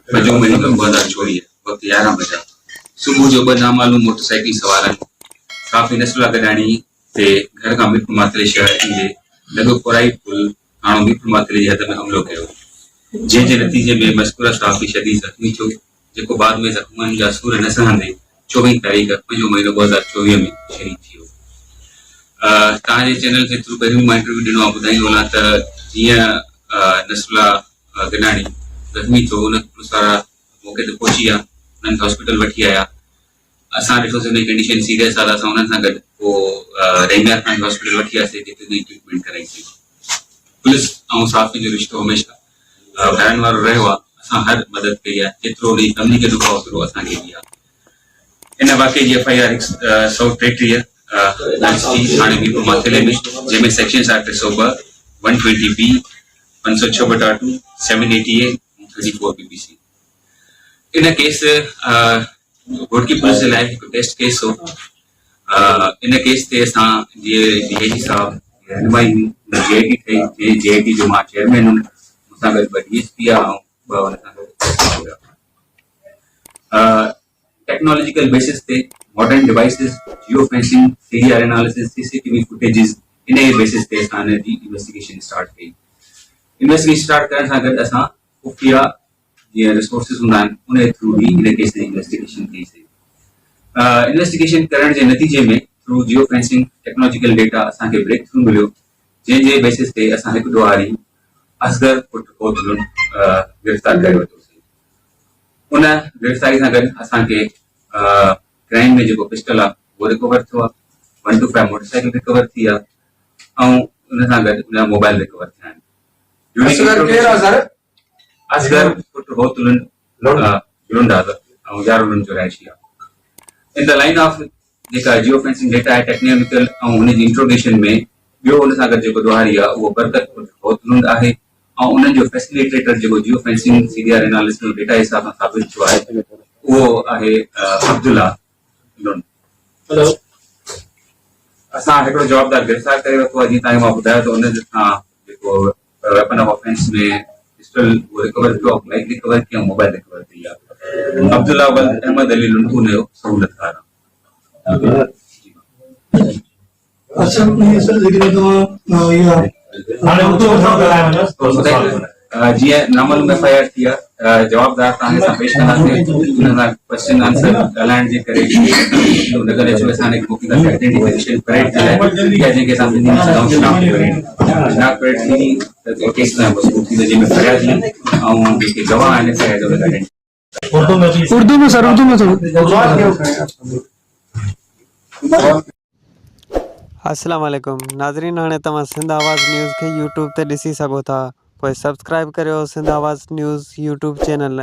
5 महीनो 2024 वक्त 11 बजा सुबह जो 2 नामालूम मोटरसाइकिल सवारनि काफ़ी नस्ला गॾाणी ते घर खां मिट मातरे शहर ईंदे लॻो कोराई पुल हाणो मिट मातरे जी हद में हमलो कयो, जंहिंजे नतीजे में मज़कूरा साफ़ी शदीद ज़ख़्मी थियो, जेको बाद में ज़ख़्मनि जा सूर न सहंदे 24 तारीख़ 5 महीनो 2024 में शहीद थियो। तव्हांजे चैनल जे थ्रू पहिरियों मां इंटरव्यू ॾिनो आहे, ॿुधाईंदो वञा त जीअं नस्ला गॾाणी ज़ख़्मी थियो उन पुलिस वारा मौक़े ते पहुची विया, उन्हनि खे हॉस्पिटल वठी आया। असां ॾिठोसीं उनजी कंडीशन सीरियस आहे, असां उन्हनि सां गॾु पोइ रेंगार खां हॉस्पिटल वठी वियासीं, जिते उनजी ट्रीटमेंट कराईसीं। पुलिस ऐं साफ़ी जो रिश्तो हमेशह भाइनि वारो रहियो आहे। असां हर मदद कई आहे, जेतिरो उनजी फैमिली खे दुख आहे ओतिरो असांखे बि आहे। इन वाक़े जी FIR 133 थाणे मीरपुर माथेले में, जंहिंमें सेक्शन्स आहे 302, 120B, 506/2, 780A, 34 PPC। In case Ghotki police जे लाइ हिकु टेस्ट केस हो। इन केस ते असां जीअं DIG साहब रहनुमाई JIT ठही, JIT जो मां चेयरमैन हुयुमि, मूंसां गॾु 2 DSP ऐं 2 हुन सां गॾु टेक्नोलॉजिकल बेसिस ते modern devices, geo fencing, CDR analysis, CCTV फुटेजिस, इन बेसिस ते असां हिन जी इन्वेस्टिगेशन स्टार्ट कई। इन्वेस्टिगेशन स्टार्ट करण सां गॾु असां खुफ़िया जीअं रिसोर्सिस हूंदा आहिनि उन जे थ्रू बि इन केस जी इन्वेस्टिगेशन कईसीं। इन्वेस्टिगेशन करण जे नतीजे में through geo fencing technological data असांखे ब्रेक थ्रू मिलियो, जंहिंजे बेसिस ते असां हिकु ॾोहारी असगर पुट कोतलुन गिरफ़्तार करे वरितोसीं। उन गिरफ़्तारी सां गॾु असांखे क्राइम में जेको पिस्टल आहे उहो रिकवर थियो आहे, 125 मोटरसाइकिल रिकवर थी आहे, ऐं उन सां गॾु उनजा मोबाइल रिकवर थिया आहिनि। असगर पुट कोतलुन लुंडा ऐं यारुलुन जो रहायशी आहे। इन द लाइन ऑफ जेका जियो फेंसिंग डेटा आहे टेक्निकल ऐं उनजी इंट्रोगेशन में ॿियो उन सां गॾु जेको ॾोहारी आहे उहो बरकत पुट कोतलुन आहे, ऐं उन्हनि जो फैसिलिटेटर जेको geo fencing CDR analysis data हिसाब सां साबित थियो आहे उहो आहे अब्दुल्ला लुंड। असां हिकिड़ो जवाबदार गिरफ़्तार करे वरितो आहे। जीअं तव्हांखे मां ॿुधायो त उन सां जेको वेपन ऑफ ऑफेंस में पिस्टल उहो रिकवर थियो आहे, बाइक रिकवर थी, मोबाइल रिकवर थी आहे। अब्दुल्ला अहमद अली लुंड उनजो सहूलियतकार आहे। अच्छा ये सर लेकिन तो ये हाणे उतो जीअं नामालूम FIR थी आहे, जवाबदार तव्हांखे असां पेश कंदासीं, उन सां क्वेश्चन आंसर ॻाल्हाइण जे करे नगर एच असां मोकिलींदासीं आइडेंटिफिकेशन परेड जे लाइ, जंहिंखे असां सिंधी में चऊं शिनाख्त परेड। शिनाख्त परेड थींदी त केस न मज़बूत थींदो, जंहिंमें फरियादी ऐं जेके गवाह आहिनि FIR जो उर्दू में सर अस्सलाम वालेकुम नाज़रीन, हाणे तव्हां सिंध आवाज़ न्यूज़ खे यूट्यूब ते ॾिसी सघो था, पोइ सब्सक्राइब करियो सिंध आवाज़ न्यूज़ यूट्यूब चैनल।